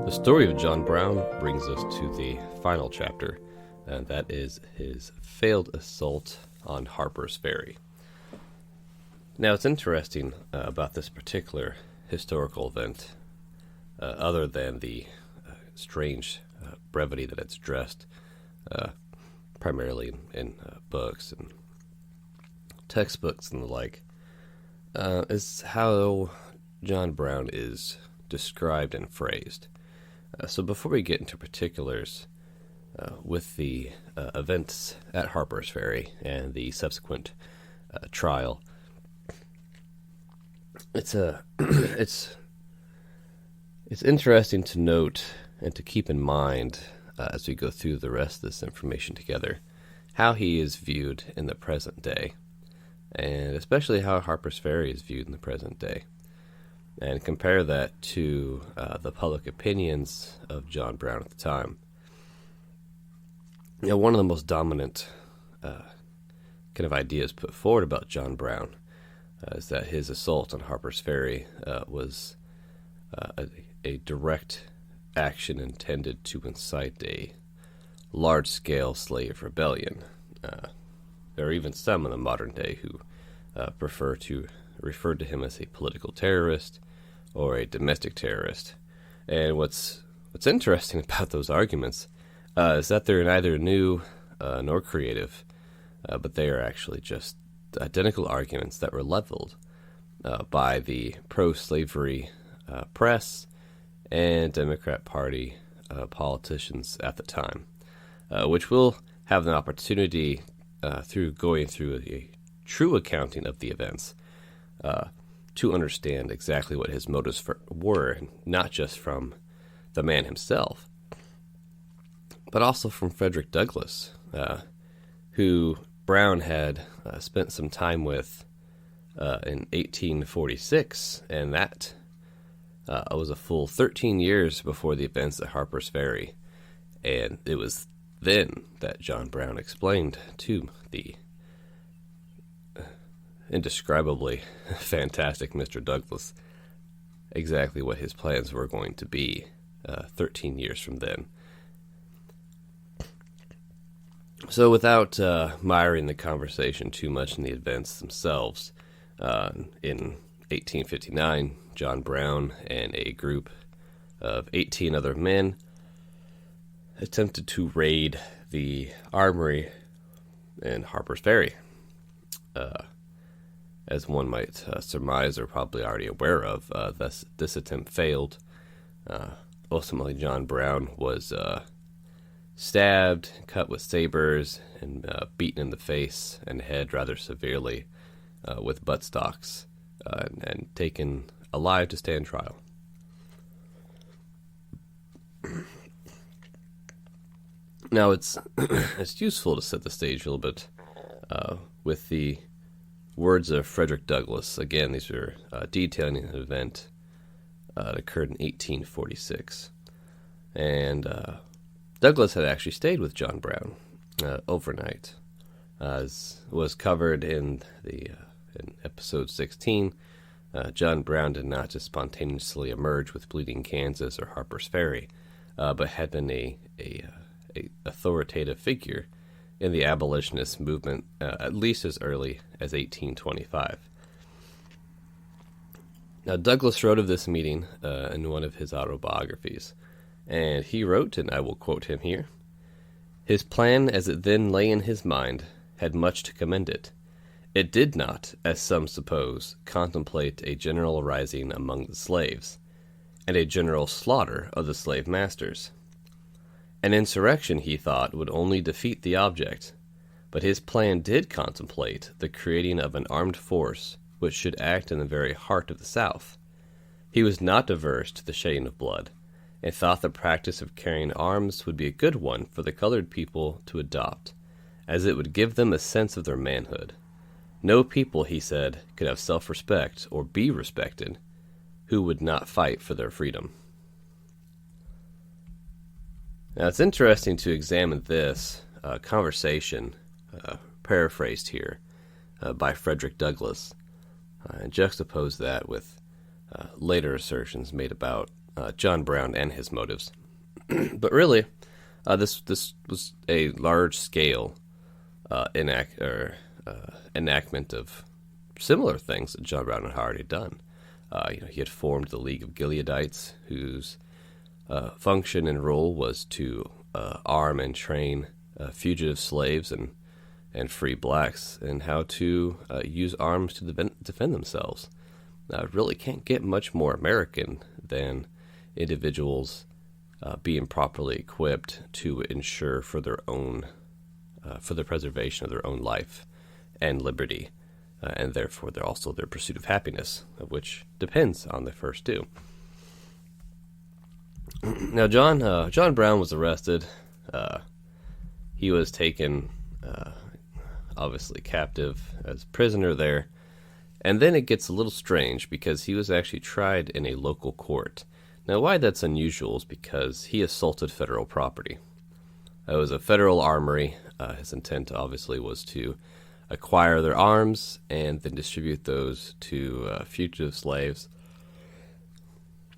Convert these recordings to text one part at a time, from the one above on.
The story of John Brown brings us to the final chapter, and that is his failed assault on Harper's Ferry. Now, it's interesting about this particular historical event, other than the strange brevity that it's dressed, primarily in books and textbooks and the like, is how John Brown is described and phrased. So before we get into particulars with the events at Harper's Ferry and the subsequent trial, it's interesting to note and to keep in mind as we go through the rest of this information together, how he is viewed in the present day, and especially how Harper's Ferry is viewed in the present day, and compare that to the public opinions of John Brown at the time. You know, one of the most dominant kind of ideas put forward about John Brown is that his assault on Harper's Ferry was a direct action intended to incite a large-scale slave rebellion. There are even some in the modern day who prefer to refer to him as a political terrorist or a domestic terrorist. And what's interesting about those arguments is that they're neither new nor creative, but they are actually just identical arguments that were leveled by the pro-slavery press and Democrat Party politicians at the time, which we'll have an opportunity through going through a true accounting of the events to understand exactly what his motives were, not just from the man himself, but also from Frederick Douglass, who Brown had spent some time with in 1846, and that was a full 13 years before the events at Harper's Ferry. And it was then that John Brown explained to the indescribably fantastic Mr. Douglass exactly what his plans were going to be 13 years from then. So without miring the conversation too much in the events themselves, in 1859, John Brown and a group of 18 other men attempted to raid the armory in Harper's Ferry. As one might surmise or probably already aware of, this attempt failed. Ultimately, John Brown was stabbed, cut with sabers, and beaten in the face and head rather severely with buttstocks, and taken alive to stand trial. Now, it's useful to set the stage a little bit with the words of Frederick Douglass. Again, these are detailing an event that occurred in 1846. And Douglass had actually stayed with John Brown overnight, as was covered in in episode 16. John Brown did not just spontaneously emerge with Bleeding Kansas or Harper's Ferry, but had been a authoritative figure in the abolitionist movement at least as early as 1825. Now, Douglass wrote of this meeting in one of his autobiographies, and he wrote, and I will quote him here, "His plan, as it then lay in his mind, had much to commend it. It did not, as some suppose, contemplate a general rising among the slaves, and a general slaughter of the slave masters. An insurrection, he thought, would only defeat the object, but his plan did contemplate the creating of an armed force which should act in the very heart of the South. He was not averse to the shedding of blood, and thought the practice of carrying arms would be a good one for the colored people to adopt, as it would give them a sense of their manhood. No people, he said, could have self-respect or be respected who would not fight for their freedom." Now, it's interesting to examine this conversation, paraphrased here by Frederick Douglass, and juxtapose that with later assertions made about John Brown and his motives. But really, this was a large-scale enactment of similar things that John Brown had already done. He had formed the League of Gileadites, whose function and role was to arm and train fugitive slaves and free blacks in how to use arms to defend themselves. Now, it really can't get much more American than individuals being properly equipped to ensure for their own, for the preservation of their own life and liberty, and therefore their pursuit of happiness, which depends on the first two. Now, John Brown was arrested. He was taken, obviously captive as prisoner there. And then it gets a little strange because he was actually tried in a local court. Now, why that's unusual is because he assaulted federal property. It was a federal armory. His intent, obviously, was to acquire their arms and then distribute those to fugitive slaves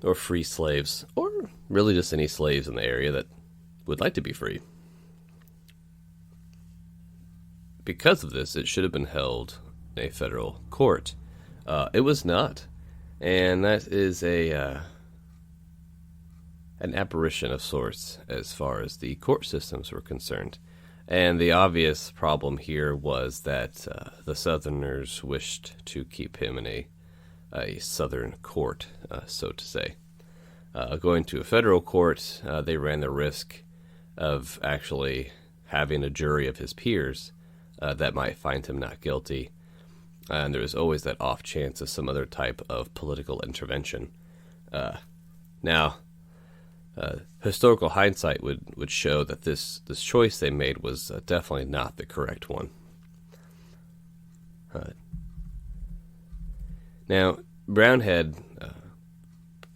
or free slaves, or really just any slaves in the area that would like to be free. Because of this, it should have been held in a federal court. It was not, and that is an apparition of sorts as far as the court systems were concerned. And the obvious problem here was that the Southerners wished to keep him in a Southern court, so to say. Going to a federal court, they ran the risk of actually having a jury of his peers that might find him not guilty. And there was always that off chance of some other type of political intervention. Now, historical hindsight would show that this choice they made was definitely not the correct one. Now, Brown had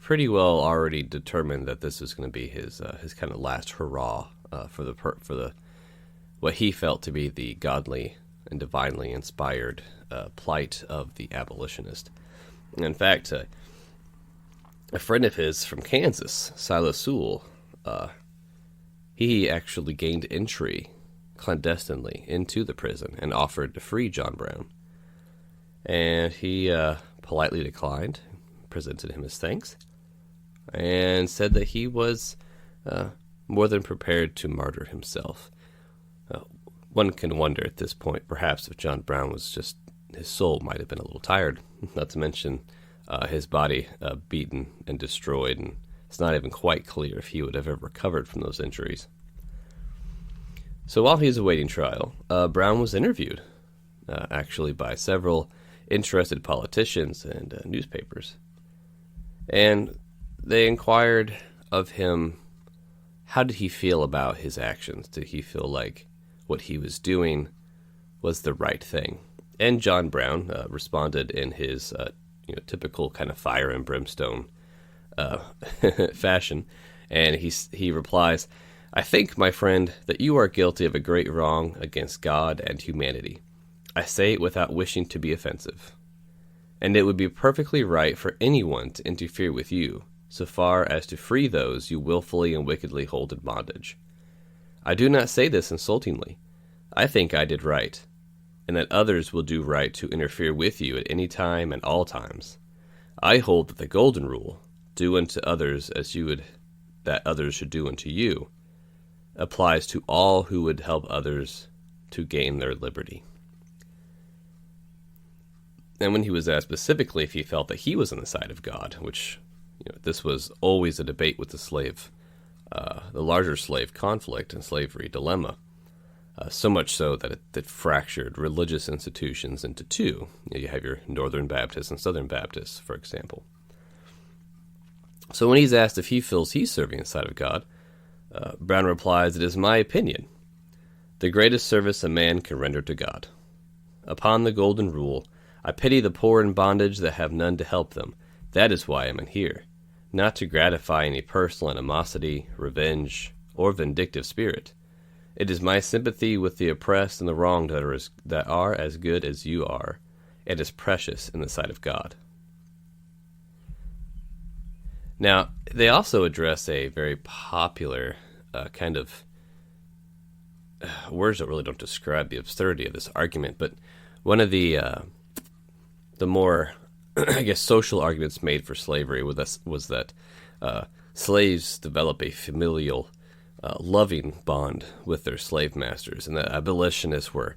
pretty well already determined that this was going to be his kind of last hurrah for the what he felt to be the godly and divinely inspired plight of the abolitionist. In fact, a friend of his from Kansas, Silas Sewell, he actually gained entry clandestinely into the prison and offered to free John Brown. And he politely declined, presented him his thanks, and said that he was more than prepared to martyr himself. One can wonder at this point, perhaps, if John Brown was just, his soul might have been a little tired, not to mention his body beaten and destroyed, and it's not even quite clear if he would have ever recovered from those injuries. So while he was awaiting trial, Brown was interviewed, actually by several interested politicians and newspapers. And they inquired of him, how did he feel about his actions? Did he feel like what he was doing was the right thing? And John Brown responded in his typical kind of fire and brimstone fashion. And he replies, "I think, my friend, that you are guilty of a great wrong against God and humanity. I say it without wishing to be offensive. And it would be perfectly right for anyone to interfere with you, so far as to free those you willfully and wickedly hold in bondage. I do not say this insultingly. I think I did right, and that others will do right to interfere with you at any time and all times. I hold that the golden rule, do unto others as you would that others should do unto you, applies to all who would help others to gain their liberty." And when he was asked specifically if he felt that he was on the side of God, which this was always a debate with the slave, the larger slave conflict and slavery dilemma, so much so that it fractured religious institutions into two. You have your Northern Baptists and Southern Baptists, for example. So when he's asked if he feels he's serving the side of God, Brown replies, "It is my opinion, the greatest service a man can render to God. Upon the golden rule, I pity the poor in bondage that have none to help them. That is why I am here, not to gratify any personal animosity, revenge, or vindictive spirit. It is my sympathy with the oppressed and the wronged that are as good as you are, and as precious in the sight of God." Now, they also address a very popular kind of words that really don't describe the absurdity of this argument, but one of the more, I guess, social arguments made for slavery was that slaves develop a familial, loving bond with their slave masters, and that abolitionists were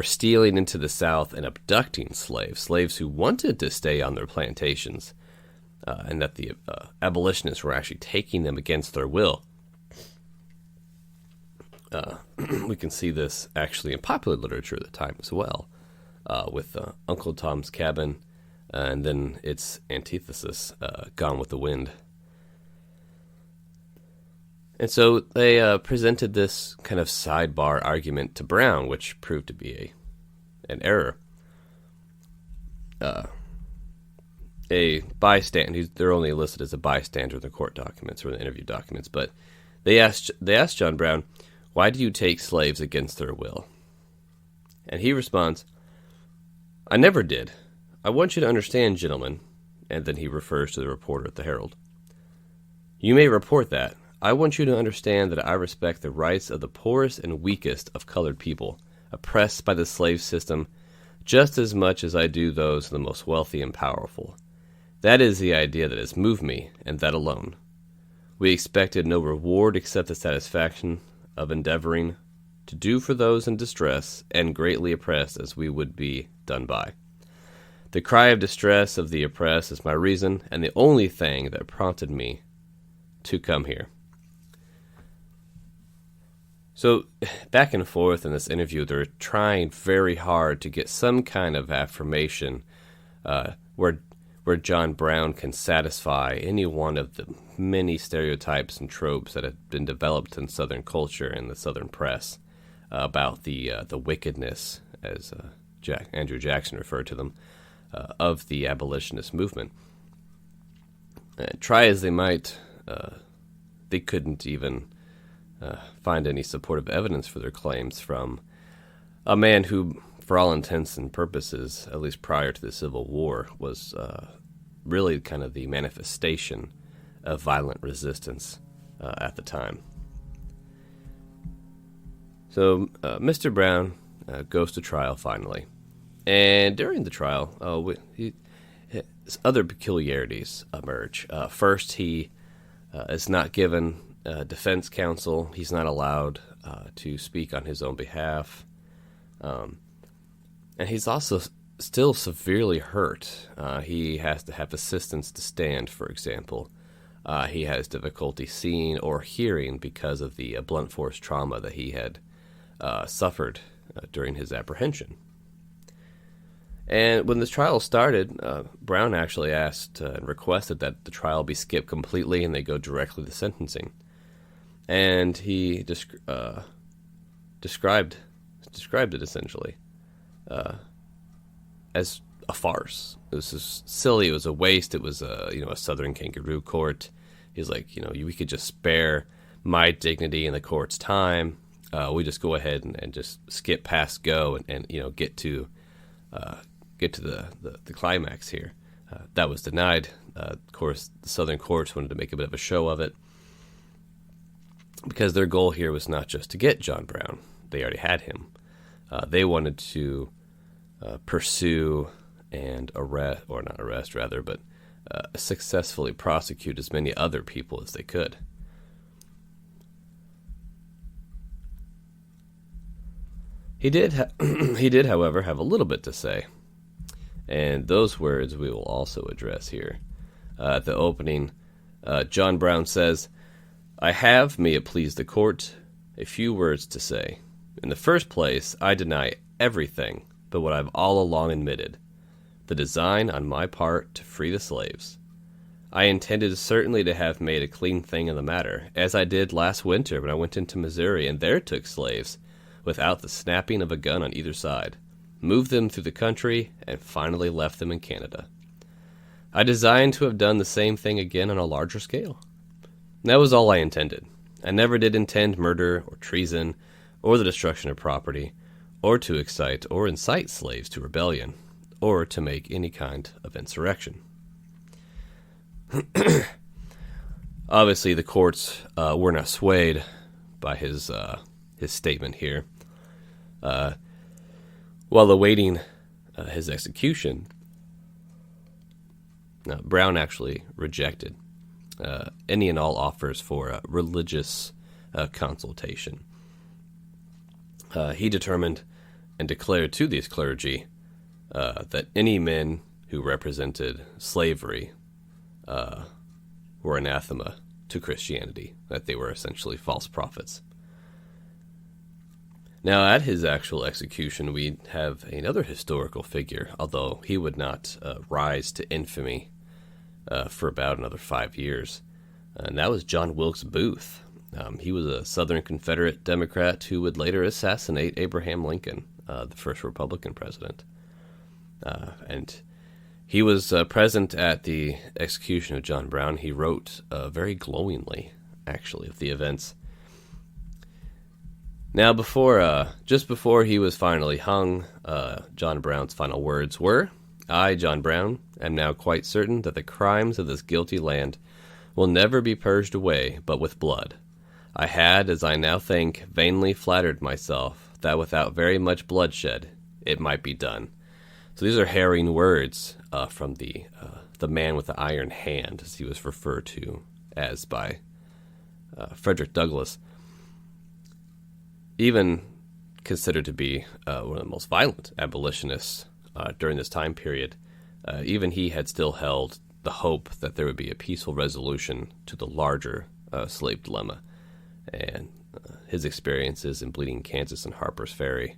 stealing into the South and abducting slaves who wanted to stay on their plantations, and that the abolitionists were actually taking them against their will. We can see this actually in popular literature at the time as well, with Uncle Tom's Cabin, and then its antithesis, Gone with the Wind. And so they presented this kind of sidebar argument to Brown, which proved to be an error. A bystander, they're only listed as a bystander in the court documents or the interview documents, but they asked John Brown, "Why do you take slaves against their will?" And he responds, "I never did. I want you to understand, gentlemen," and then he refers to the reporter at the Herald. "You may report that. I want you to understand that I respect the rights of the poorest and weakest of colored people, oppressed by the slave system, just as much as I do those of the most wealthy and powerful. That is the idea that has moved me, and that alone. We expected no reward except the satisfaction of endeavoring to do for those in distress and greatly oppressed as we would be done by. The cry of distress of the oppressed is my reason, and the only thing that prompted me to come here." So, back and forth in this interview, they're trying very hard to get some kind of affirmation where John Brown can satisfy any one of the many stereotypes and tropes that have been developed in Southern culture and the Southern press about the wickedness, as Andrew Jackson referred to them, of the abolitionist movement. Try as they might, they couldn't even find any supportive evidence for their claims from a man who, for all intents and purposes, at least prior to the Civil War, was really kind of the manifestation of violent resistance at the time. So Mr. Brown goes to trial finally, and during the trial, other peculiarities emerge. First, he is not given defense counsel. He's not allowed to speak on his own behalf. And he's also still severely hurt. He has to have assistance to stand, for example. He has difficulty seeing or hearing because of the blunt force trauma that he had suffered during his apprehension. And when this trial started, Brown actually asked and requested that the trial be skipped completely and they go directly to sentencing. And he described it essentially as a farce. It was just silly. It was a waste. It was a Southern kangaroo court. He's like, we could just spare my dignity and the court's time. We just go ahead and just skip past go and get to the climax here. That was denied. Of course, the Southern courts wanted to make a bit of a show of it because their goal here was not just to get John Brown. They already had him. They wanted to pursue and successfully prosecute as many other people as they could. He did, however, have a little bit to say, and those words we will also address here. At the opening, John Brown says, "I have, may it please the court, a few words to say. In the first place, I deny everything but what I've all along admitted, the design on my part to free the slaves. I intended certainly to have made a clean thing of the matter, as I did last winter when I went into Missouri and there took slaves, without the snapping of a gun on either side, moved them through the country, and finally left them in Canada. I designed to have done the same thing again on a larger scale. That was all I intended. I never did intend murder or treason or the destruction of property, or to excite or incite slaves to rebellion, or to make any kind of insurrection." Obviously, the courts were not swayed by his statement here. While awaiting his execution, Brown actually rejected any and all offers for religious consultation. He determined and declared to these clergy that any men who represented slavery were anathema to Christianity, that they were essentially false prophets. Now, at his actual execution, we have another historical figure, although he would not rise to infamy for about another 5 years, and that was John Wilkes Booth. He was a Southern Confederate Democrat who would later assassinate Abraham Lincoln, the first Republican president. And he was present at the execution of John Brown. He wrote very glowingly, actually, of the events. Now, just before he was finally hung, John Brown's final words were, "I, John Brown, am now quite certain that the crimes of this guilty land will never be purged away but with blood. I had, as I now think, vainly flattered myself that without very much bloodshed it might be done." So these are harrowing words from the man with the iron hand, as he was referred to as by Frederick Douglass. Even considered to be one of the most violent abolitionists during this time period, even he had still held the hope that there would be a peaceful resolution to the larger slave dilemma. And his experiences in Bleeding Kansas and Harper's Ferry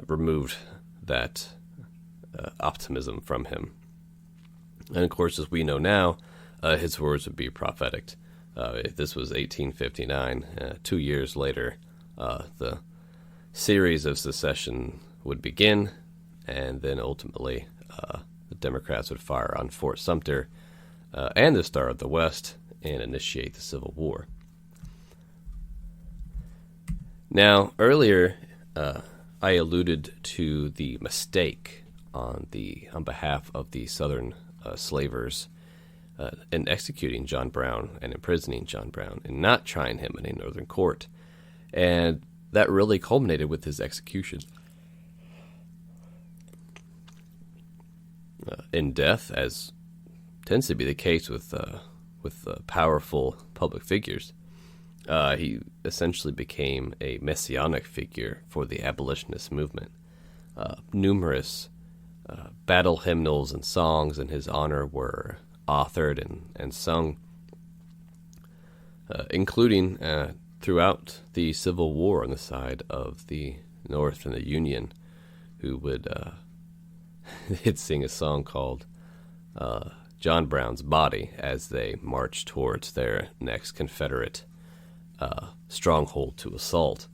removed that optimism from him. And of course, as we know now, his words would be prophetic. This was 1859. 2 years later, the series of secession would begin, and then ultimately the Democrats would fire on Fort Sumter and the Star of the West and initiate the Civil War. Now, earlier, I alluded to the mistake on behalf of the Southern slavers in executing John Brown and imprisoning John Brown and not trying him in a northern court. And that really culminated with his execution. In death, as tends to be the case with powerful public figures, he essentially became a messianic figure for the abolitionist movement. Numerous battle hymnals and songs in his honor were authored and sung, including throughout the Civil War on the side of the North and the Union, who would they'd sing a song called John Brown's Body as they marched towards their next Confederate stronghold to assault.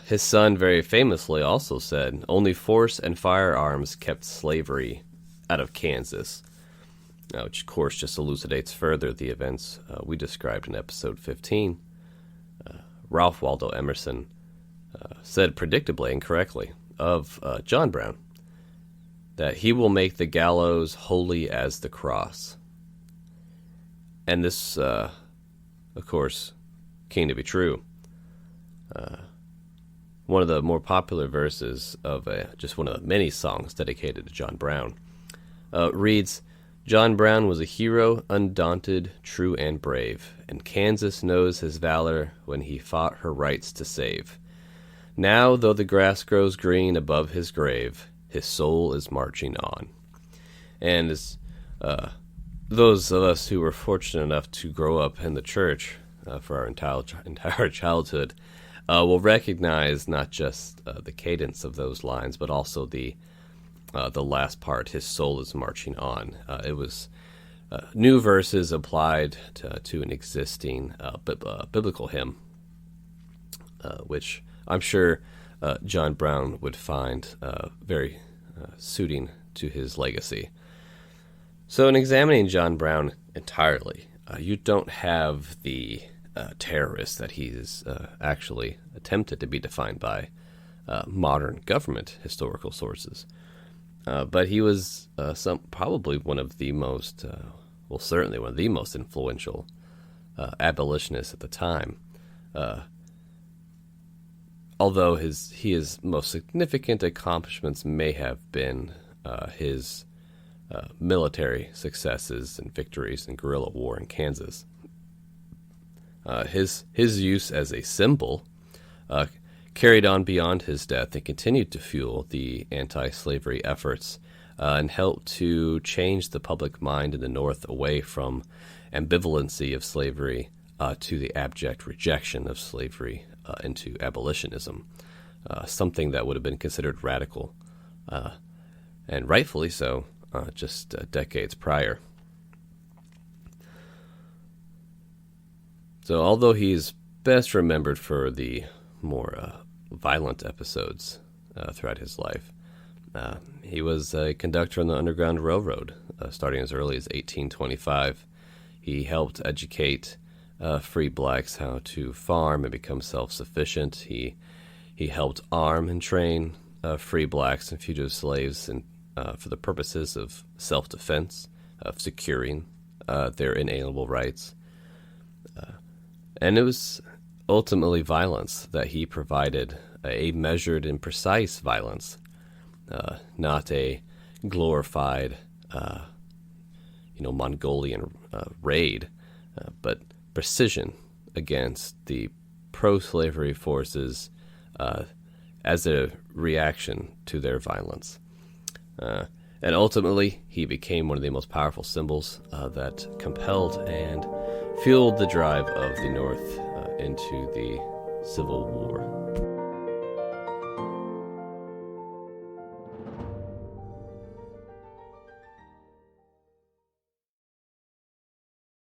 His son very famously also said, "Only force and firearms kept slavery out of Kansas," which of course just elucidates further the events we described in episode 15. Ralph Waldo Emerson said predictably and correctly of John Brown that he will make the gallows holy as the cross. And this, of course, came to be true. One of the more popular verses of just one of the many songs dedicated to John Brown reads, "John Brown was a hero, undaunted, true, and brave, and Kansas knows his valor when he fought her rights to save. Now, though the grass grows green above his grave, his soul is marching on." And as those of us who were fortunate enough to grow up in the church for our entire childhood will recognize not just the cadence of those lines, but also the last part, "his soul is marching on." It was new verses applied to an existing biblical hymn, which I'm sure John Brown would find very suiting to his legacy. So in examining John Brown entirely, you don't have the terrorist that he's actually attempted to be defined by modern government historical sources. But he was probably one of the most well, certainly one of the most influential abolitionists at the time. Although his most significant accomplishments may have been his military successes and victories in guerrilla war in Kansas. His use as a symbol carried on beyond his death and continued to fuel the anti-slavery efforts and helped to change the public mind in the North away from ambivalency of slavery to the abject rejection of slavery into abolitionism, something that would have been considered radical, and rightfully so, just decades prior. So although he's best remembered for the more violent episodes throughout his life, he was a conductor on the Underground Railroad starting as early as 1825. He helped educate free blacks how to farm and become self-sufficient. He helped arm and train free blacks and fugitive slaves for the purposes of self-defense, of securing their inalienable rights. And it was ultimately violence that he provided, a measured and precise violence, not a glorified, Mongolian raid, but precision against the pro-slavery forces as a reaction to their violence. And ultimately, he became one of the most powerful symbols that compelled and fueled the drive of the North into the Civil War.